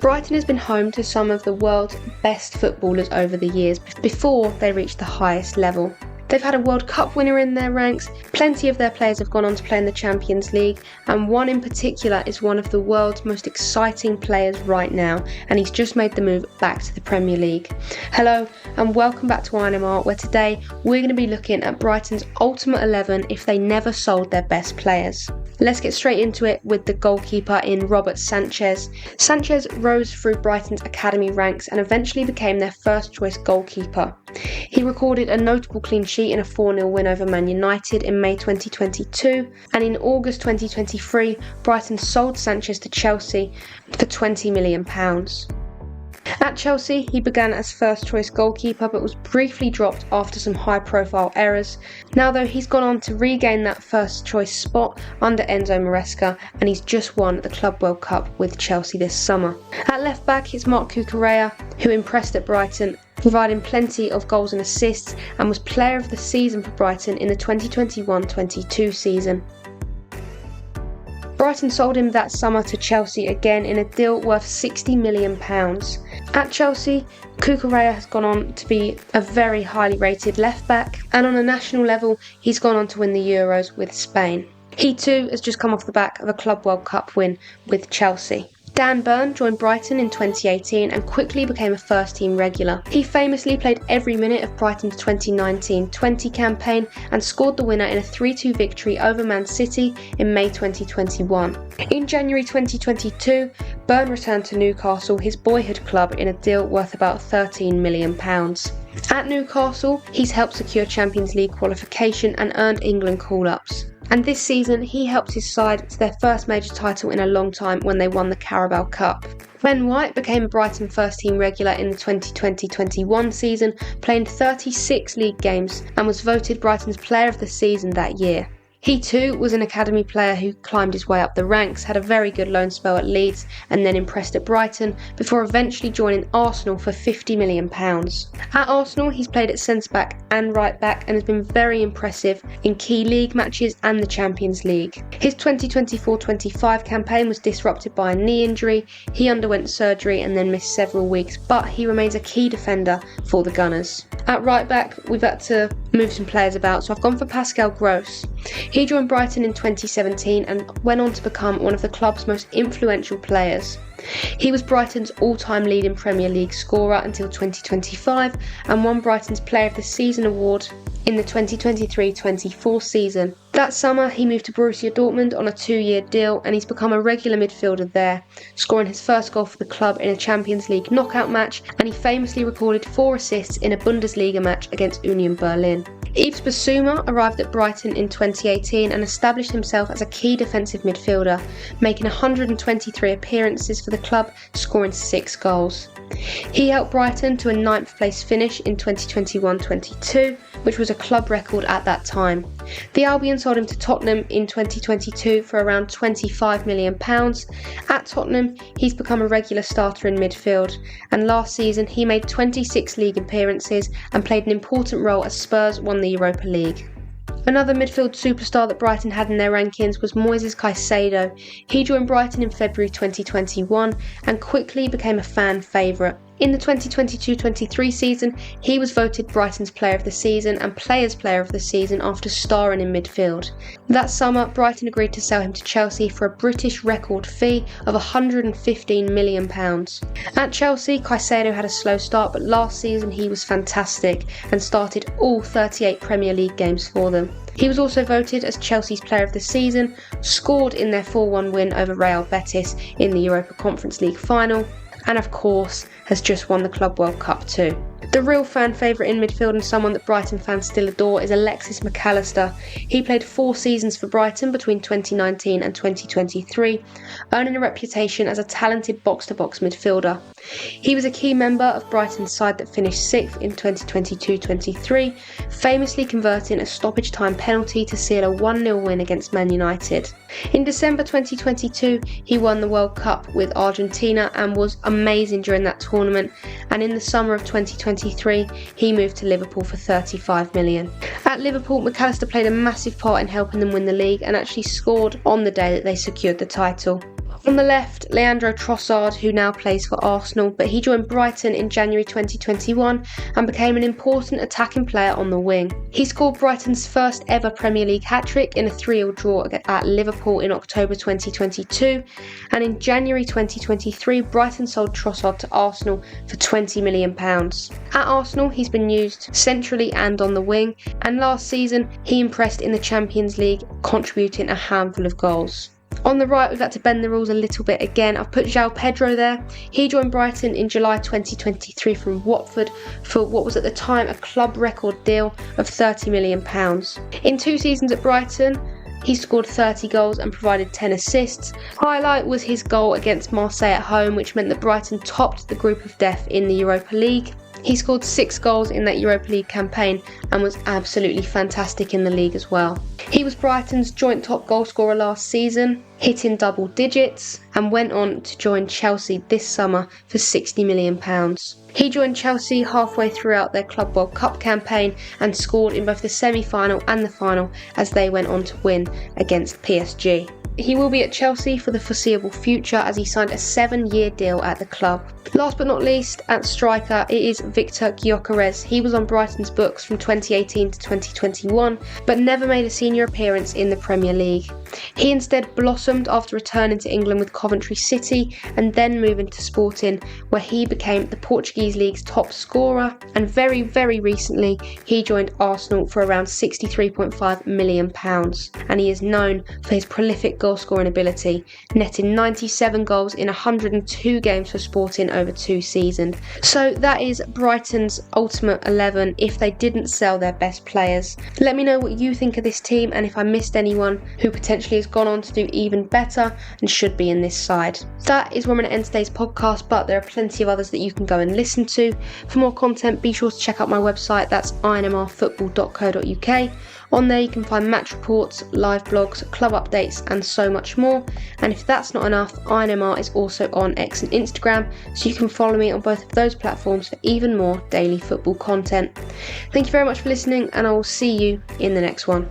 Brighton has been home to some of the world's best footballers over the years before they reached the highest level. They've had a World Cup winner in their ranks, plenty of their players have gone on to play in the Champions League, and one in particular is one of the world's most exciting players right now, and he's just made the move back to the Premier League. Hello and welcome back to INMR, where today we're going to be looking at Brighton's ultimate 11 if they never sold their best players. Let's get straight into it with the goalkeeper in Robert Sanchez. Sanchez rose through Brighton's academy ranks and eventually became their first choice goalkeeper. He recorded a notable clean sheet in a 4-0 win over Man United in May 2022, and in August 2023, Brighton sold Sanchez to Chelsea for £20 million. At Chelsea, he began as first choice goalkeeper but was briefly dropped after some high profile errors. Now though, he's gone on to regain that first choice spot under Enzo Maresca, and he's just won the Club World Cup with Chelsea this summer. At left back, it's Marc Cucurella, who impressed at Brighton, providing plenty of goals and assists, and was player of the season for Brighton in the 2021-22 season. Brighton sold him that summer to Chelsea again in a deal worth £60 million. At Chelsea, Cucurella has gone on to be a very highly rated left back, and on a national level, he's gone on to win the Euros with Spain. He too has just come off the back of a Club World Cup win with Chelsea. Dan Burn joined Brighton in 2018 and quickly became a first-team regular. He famously played every minute of Brighton's 2019-20 campaign and scored the winner in a 3-2 victory over Man City in May 2021. In January 2022, Burn returned to Newcastle, his boyhood club, in a deal worth about £13 million. At Newcastle, he's helped secure Champions League qualification and earned England call-ups. And this season, he helped his side to their first major title in a long time when they won the Carabao Cup. Ben White became a Brighton first-team regular in the 2020-21 season, playing 36 league games, and was voted Brighton's Player of the Season that year. He too was an academy player who climbed his way up the ranks, had a very good loan spell at Leeds and then impressed at Brighton before eventually joining Arsenal for £50 million. At Arsenal, he's played at centre-back and right-back and has been very impressive in key league matches and the Champions League. His 2024-25 campaign was disrupted by a knee injury. He underwent surgery and then missed several weeks, but he remains a key defender for the Gunners. At right-back, we've had to move some players about, so I've gone for Pascal Gross. He joined Brighton in 2017 and went on to become one of the club's most influential players. He was Brighton's all-time leading Premier League scorer until 2025 and won Brighton's Player of the Season award in the 2023-24 season. That summer, he moved to Borussia Dortmund on a 2-year deal, and he's become a regular midfielder there, scoring his first goal for the club in a Champions League knockout match, and he famously recorded 4 assists in a Bundesliga match against Union Berlin. Yves Bissouma arrived at Brighton in 2018 and established himself as a key defensive midfielder, making 123 appearances for the club, scoring 6 goals. He helped Brighton to a 9th place finish in 2021-22, which was a club record at that time. The Albion sold him to Tottenham in 2022 for around £25 million. At Tottenham, he's become a regular starter in midfield, and last season he made 26 league appearances and played an important role as Spurs won the Europa League. Another midfield superstar that Brighton had in their rankings was Moisés Caicedo. He joined Brighton in February 2021 and quickly became a fan favourite. In the 2022-23 season, he was voted Brighton's Player of the Season and Players' Player of the Season after starring in midfield. That summer, Brighton agreed to sell him to Chelsea for a British record fee of £115 million. At Chelsea, Caicedo had a slow start, but last season he was fantastic and started all 38 Premier League games for them. He was also voted as Chelsea's Player of the Season, scored in their 4-1 win over Real Betis in the Europa Conference League final, and of course has just won the Club World Cup too. The real fan favourite in midfield and someone that Brighton fans still adore is Alexis Mac Allister. He played 4 seasons for Brighton between 2019 and 2023, earning a reputation as a talented box-to-box midfielder. He was a key member of Brighton's side that finished 6th in 2022-23, famously converting a stoppage time penalty to seal a 1-0 win against Man United. In December 2022, he won the World Cup with Argentina and was amazing during that tournament, and in the summer of 2023 he moved to Liverpool for £35 million. At Liverpool, Mac Allister played a massive part in helping them win the league and actually scored on the day that they secured the title. On the left, Leandro Trossard, who now plays for Arsenal, but he joined Brighton in January 2021 and became an important attacking player on the wing. He scored Brighton's first ever Premier League hat-trick in a 3-3 draw at Liverpool in October 2022, and in January 2023, Brighton sold Trossard to Arsenal for £20 million. At Arsenal, he's been used centrally and on the wing, and last season, he impressed in the Champions League, contributing a handful of goals. On the right, we've had to bend the rules a little bit again. I've put João Pedro there. He joined Brighton in July 2023 from Watford for what was at the time a club record deal of £30 million. In 2 seasons at Brighton, he scored 30 goals and provided 10 assists. Highlight was his goal against Marseille at home, which meant that Brighton topped the group of death in the Europa League. He scored 6 goals in that Europa League campaign and was absolutely fantastic in the league as well. He was Brighton's joint top goal scorer last season, hitting double digits, and went on to join Chelsea this summer for £60 million. He joined Chelsea halfway throughout their Club World Cup campaign and scored in both the semi-final and the final as they went on to win against PSG. He will be at Chelsea for the foreseeable future as he signed a 7-year deal at the club. Last but not least, at striker, it is Victor Gyökeres. He was on Brighton's books from 2018 to 2021, but never made a senior appearance in the Premier League. He instead blossomed after returning to England with Coventry City and then moving to Sporting, where he became the Portuguese league's top scorer, and very, very recently he joined Arsenal for around £63.5 million, and he is known for his prolific goal scoring ability, netting 97 goals in 102 games for Sporting over 2 seasons. So that is Brighton's ultimate 11 if they didn't sell their best players. Let me know what you think of this team and if I missed anyone who potentially has gone on to do even better and should be in this side. That is where I'm going to end today's podcast, but there are plenty of others that you can go and listen to. For more content, be sure to check out my website, that's inmrfootball.co.uk. On there you can find match reports, live blogs, club updates and so much more. And if that's not enough, INMR is also on X and Instagram, so you can follow me on both of those platforms for even more daily football content. Thank you very much for listening, and I will see you in the next one.